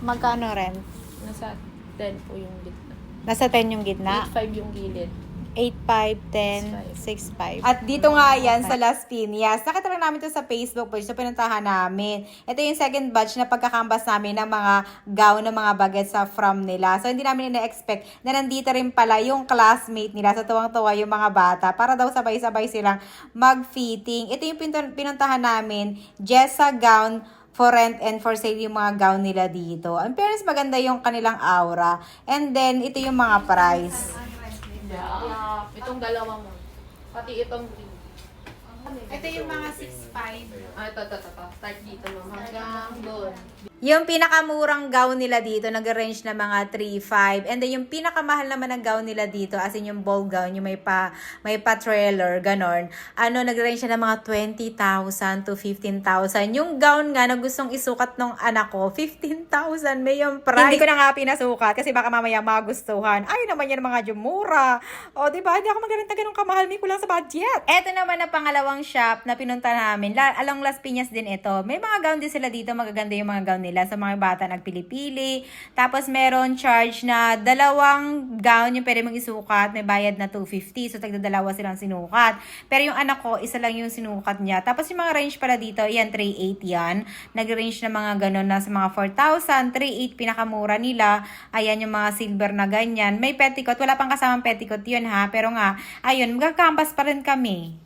Magkano rent? Nasa 10 po yung gitna. Nasa 10 yung gitna? 8.5 yung gilid. 8.5, 10, 6.5. At dito nga yan sa Las Piñas. Nakita lang namin to sa Facebook page. So, pinuntahan namin. Ito yung second batch na pagkakambas namin ng mga gown ng mga bagets sa from nila. So, hindi namin na-expect na nandito rin pala yung classmate nila. So, tuwang-tuwa yung mga bata. Para daw sabay-sabay silang mag-fitting. Ito yung pinuntahan namin. Jessa Gown for rent and for sale yung mga gown nila dito. Ang fairness, maganda yung kanilang aura. And then, ito yung mga price. Itong dalawa mo. Pati itong green. Ito yung mga 6.5. Ito. Start dito mo. Hanggang doon. Yung pinakamurang gown nila dito, nag-range na mga 3.5. And then yung pinakamahal naman ng gown nila dito, as in yung ball gown, yung may pa-trailer, ganon. Nag-range na ng mga 20,000 to 15,000. Yung gown nga na gustong isukat ng anak ko, 15,000 may yung price. Hindi ko na nga pinasukat kasi baka mamaya magustuhan. Ay naman yan mga jumura. O, diba? Hindi ako magaling ganun kamahal. May kulang sa budget. Eto naman na pangalawang shop na pinunta namin. Along Las Piñas din ito. May mga gown din sila dito. Magaganda yung mga gown nila sa mga bata nagpili-pili. Tapos meron charge na 2 gown yung pwede mong isukat, may bayad na 250. So tagdadalawa silang sinukat. Pero yung anak ko, isa lang yung sinukat niya. Tapos yung mga range pala dito, yan 3.8 yan. Nag-range na mga ganon na sa mga 4,000, 3.8 pinakamura nila. Ayan yung mga silver na ganyan. May petticoat, wala pang kasamang petticoat yun ha. Pero nga, ayun, magkakampas pa rin kami.